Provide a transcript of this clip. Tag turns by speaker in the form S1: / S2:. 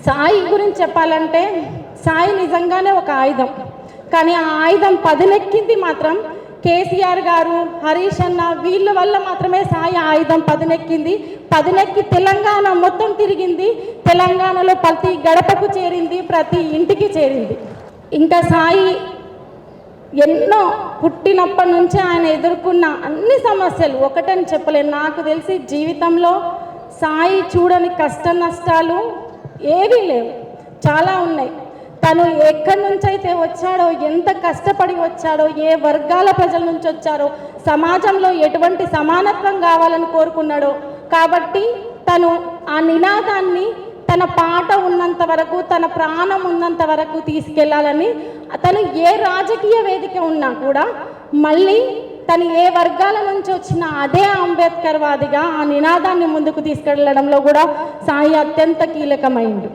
S1: సాయి గురించి చెప్పాలంటే సాయి నిజంగానే ఒక ఆయుధం. కానీ ఆ ఆయుధం పదునెక్కింది మాత్రం కేసీఆర్ గారు, హరీష్ అన్న వీళ్ళ వల్ల మాత్రమే సాయి ఆయుధం పదునెక్కింది. పదునెక్కి తెలంగాణ మొత్తం తిరిగింది. తెలంగాణలో ప్రతి గడపకు చేరింది, ప్రతి ఇంటికి చేరింది. ఇంకా సాయి ఎన్నో పుట్టినప్పటి నుంచి ఆయన ఎదుర్కొన్న అన్ని సమస్యలు ఒకటని చెప్పలేను. నాకు తెలిసి జీవితంలో సాయి చూడని కష్ట నష్టాలు ఏవీ లేవు, చాలా ఉన్నాయి. తను ఎక్కడి నుంచి అయితే వచ్చాడో, ఎంత కష్టపడి వచ్చాడో, ఏ వర్గాల ప్రజల నుంచి వచ్చారో, సమాజంలో ఎటువంటి సమానత్వం కావాలని కోరుకున్నాడో, కాబట్టి తను ఆ నినాదాన్ని తన పాట ఉన్నంత వరకు, తన ప్రాణం ఉన్నంత వరకు తీసుకెళ్లాలని, తను ఏ రాజకీయ వేదిక ఉన్నా కూడా మళ్ళీ తను ఏ వర్గాల నుంచి వచ్చినా అదే అంబేద్కర్ వాదిగా ఆ నినాదాన్ని ముందుకు తీసుకెళ్లడంలో కూడా సాయి అత్యంత కీలకమైంది.